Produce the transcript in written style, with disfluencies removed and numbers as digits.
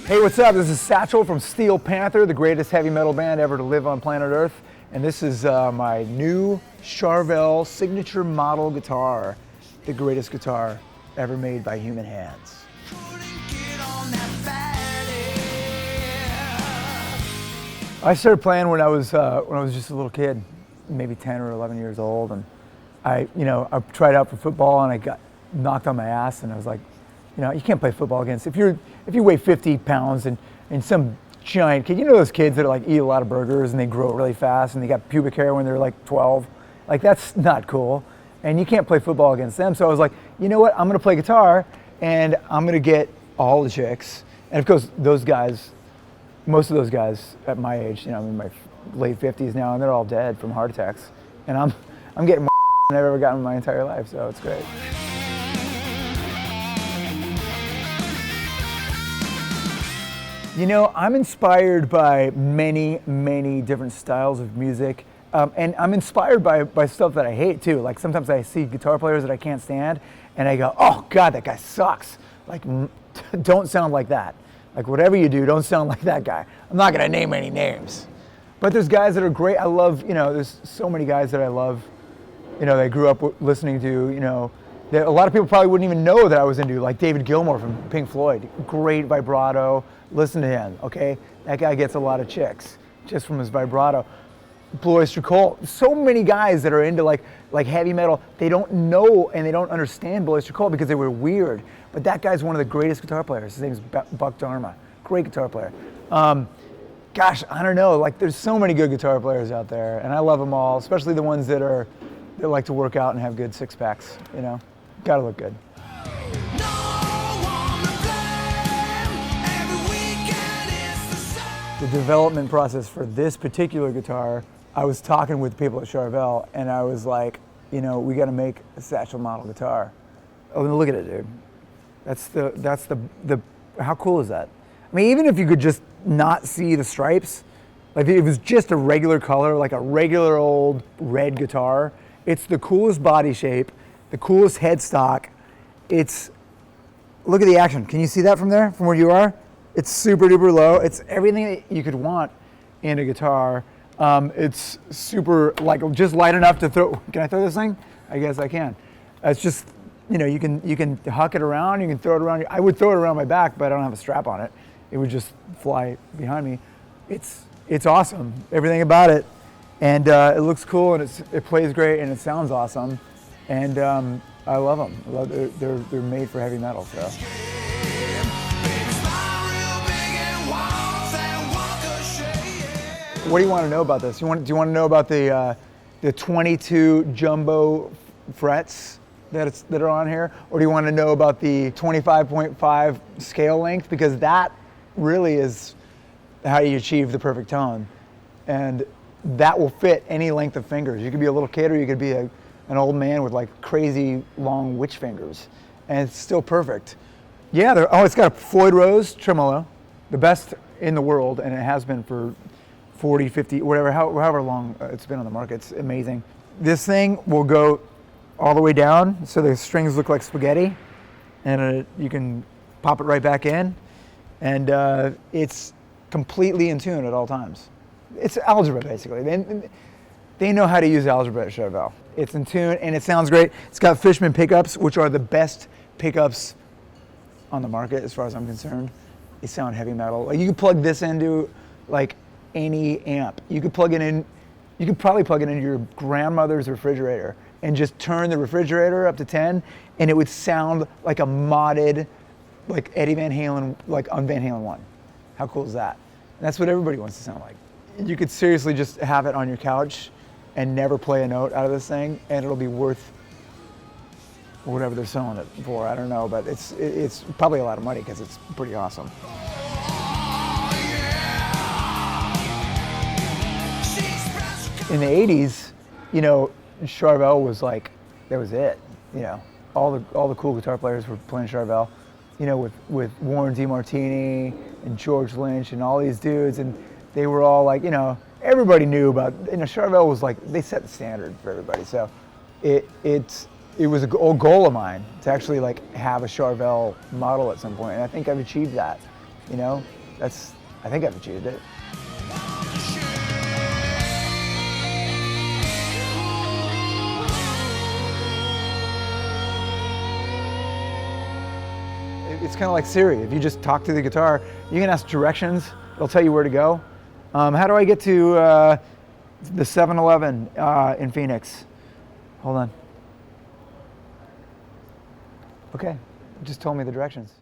Hey, what's up? This is Satchel from Steel Panther, the greatest heavy metal band ever to live on planet Earth. And this is my new Charvel Signature Model guitar, the greatest guitar ever made by human hands. I started playing when I was just a little kid, maybe 10 or 11 years old, and I tried out for football and I got knocked on my ass, and I was like, you can't play football against if you weigh 50 pounds and some giant kid. You know those kids that eat a lot of burgers and they grow really fast and they got pubic hair when they're like 12. Like, that's not cool, and you can't play football against them. So I was like, you know what? I'm gonna play guitar and I'm gonna get all the chicks. And of course, those guys, most of those guys at my age, I'm in my late 50s now, and they're all dead from heart attacks. And I'm getting more than I've ever gotten in my entire life, so it's great. I'm inspired by many, many different styles of music. And I'm inspired by stuff that I hate too. Like, sometimes I see guitar players that I can't stand and I go, oh God, that guy sucks. Like, don't sound like that. Like, whatever you do, don't sound like that guy. I'm not gonna name any names. But there's guys that are great. I love, there's so many guys that I love, that I grew up listening to, that a lot of people probably wouldn't even know that I was into, like David Gilmour from Pink Floyd. Great vibrato. Listen to him, okay? That guy gets a lot of chicks just from his vibrato. Blue Oyster Cult. So many guys that are into like heavy metal, they don't know and they don't understand Blue Oyster Cult because they were weird. But that guy's one of the greatest guitar players. His name is Buck Dharma. Great guitar player. Gosh, I don't know. Like, there's so many good guitar players out there, and I love them all, especially the ones that like to work out and have good six packs. Gotta look good. The development process for this particular guitar, I was talking with people at Charvel, and I was like, we got to make a Satchel model guitar. Oh, look at it, dude. That's the how cool is that? I mean, even if you could just not see the stripes, like if it was just a regular color, like a regular old red guitar, it's the coolest body shape, the coolest headstock. Look at the action. Can you see that from there, from where you are? It's super duper low. It's everything that you could want in a guitar. It's super, just light enough to throw. Can I throw this thing? I guess I can. It's just, you can huck it around. You can throw it around. I would throw it around my back, but I don't have a strap on it. It would just fly behind me. It's awesome. Everything about it, and it looks cool, and it plays great, and it sounds awesome, and I love them. They're made for heavy metal. So. What do you want to know about this? Do you want to know about the 22 jumbo frets that are on here, or do you want to know about the 25.5 scale length? Because that really is how you achieve the perfect tone, and that will fit any length of fingers. You could be a little kid, or you could be an old man with like crazy long witch fingers, and it's still perfect. Yeah, it's got a Floyd Rose tremolo, the best in the world, and it has been for 40, 50, whatever, however long it's been on the market. It's amazing. This thing will go all the way down, so the strings look like spaghetti, and you can pop it right back in, and it's completely in tune at all times. It's algebra, basically. They know how to use algebra at Charvel. It's in tune, and it sounds great. It's got Fishman pickups, which are the best pickups on the market as far as I'm concerned. They sound heavy metal. Like, you can plug this into any amp. You could plug it in. You could probably plug it into your grandmother's refrigerator and just turn the refrigerator up to 10, and it would sound like a modded, like Eddie Van Halen, like on Van Halen 1. How cool is that? And that's what everybody wants to sound like. You could seriously just have it on your couch and never play a note out of this thing, and it'll be worth whatever they're selling it for. I don't know, but it's probably a lot of money because it's pretty awesome. In the 80s, Charvel was like, that was it. All the cool guitar players were playing Charvel, with Warren DeMartini and George Lynch and all these dudes, and they were all like, everybody knew about, Charvel was like, they set the standard for everybody. So it was a goal of mine to actually like have a Charvel model at some point, and I think I've achieved that. I think I've achieved it. It's kind of like Siri. If you just talk to the guitar, you can ask directions. It'll tell you where to go. How do I get to the 7-Eleven in Phoenix? Hold on. Okay, it just told me the directions.